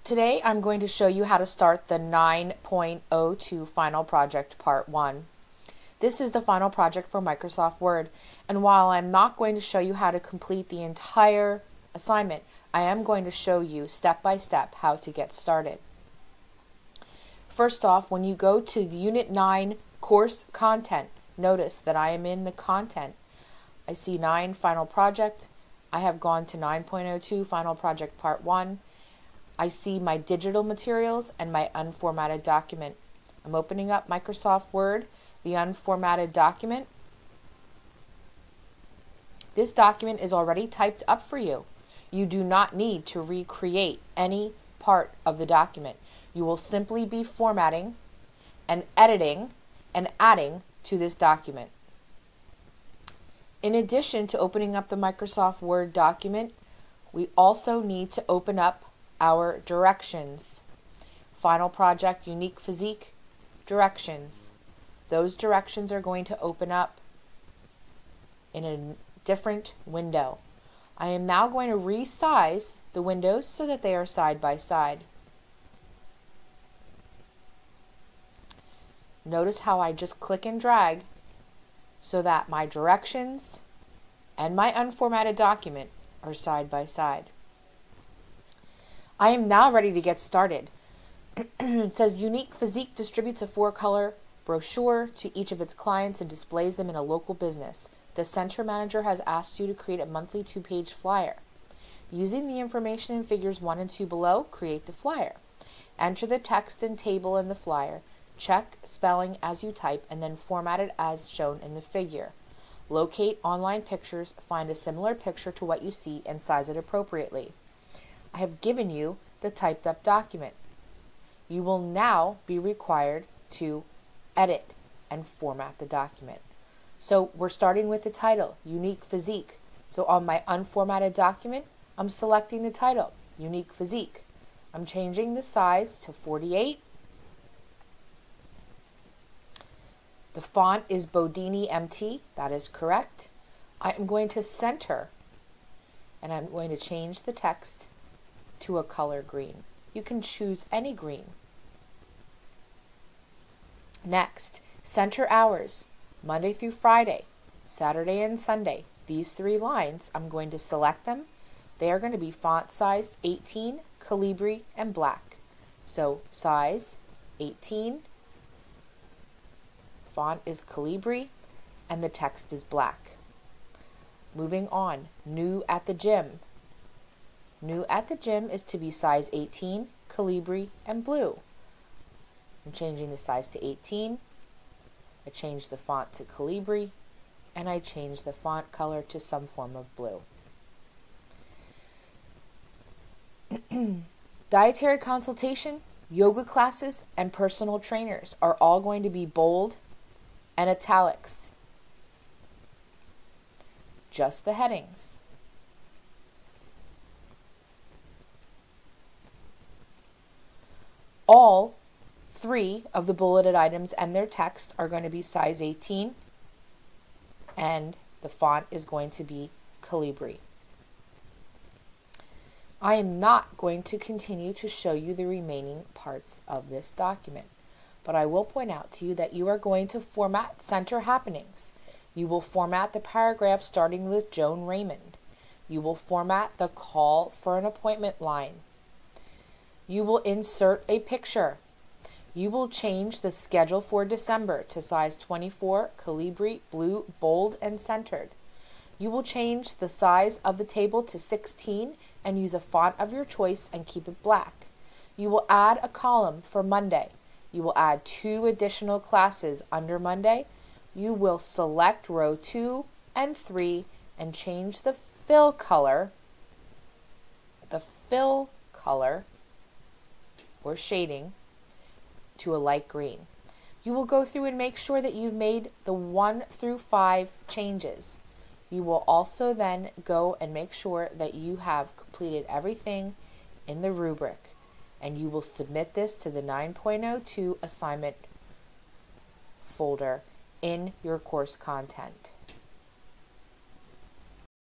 Today I'm going to show you how to start the 9.02 Final Project Part 1. This is the final project for Microsoft Word, and while I'm not going to show you how to complete the entire assignment, I am going to show you step by step how to get started. First off, when you go to the Unit 9 course content, notice that I am in the content. I see 9 Final Project. I have gone to 9.02 Final Project Part 1. I see my digital materials and my unformatted document. I'm opening up Microsoft Word, the unformatted document. This document is already typed up for you. You do not need to recreate any part of the document. You will simply be formatting and editing and adding to this document. In addition to opening up the Microsoft Word document, we also need to open up our directions. Final Project Unique Physique directions. Those directions are going to open up in a different window. I am now going to resize the windows so that they are side by side. Notice how I just click and drag so that my directions and my unformatted document are side by side. I am now ready to get started. It says Unique Physique distributes a 4-color brochure to each of its clients and displays them in a local business. The center manager has asked you to create a monthly 2-page flyer. Using the information in figures 1 and 2 below, create the flyer. Enter the text and table in the flyer. Check spelling as you type and then format it as shown in the figure. Locate online pictures, find a similar picture to what you see and size it appropriately. I have given you the typed up document. You will now be required to edit and format the document. So we're starting with the title, Unique Physique. So on my unformatted document, I'm selecting the title, Unique Physique. I'm changing the size to 48. The font is Bodini MT, that is correct. I am going to center and I'm going to change the text to a color green. You can choose any green. Next, center hours, Monday through Friday, Saturday and Sunday. These 3 lines, I'm going to select them. They are going to be font size 18, Calibri, and black. So size 18, font is Calibri, and the text is black. Moving on, new at the gym. New at the gym is to be size 18, Calibri, and blue. I'm changing the size to 18. I change the font to Calibri, and I change the font color to some form of blue. Dietary consultation, yoga classes, and personal trainers are all going to be bold and italics. Just the headings. All 3 of the bulleted items and their text are going to be size 18, and the font is going to be Calibri. I am not going to continue to show you the remaining parts of this document, but I will point out to you that you are going to format center happenings. You will format the paragraph starting with Joan Raymond. You will format the call for an appointment line. You will insert a picture. You will change the schedule for December to size 24, Calibri, blue, bold, and centered. You will change the size of the table to 16 and use a font of your choice and keep it black. You will add a column for Monday. You will add 2 additional classes under Monday. You will select row 2 and 3 and change the fill color or shading to a light green. You will go through and make sure that you've made the 1 through 5 changes. You will also then go and make sure that you have completed everything in the rubric, and you will submit this to the 9.02 assignment folder in your course content.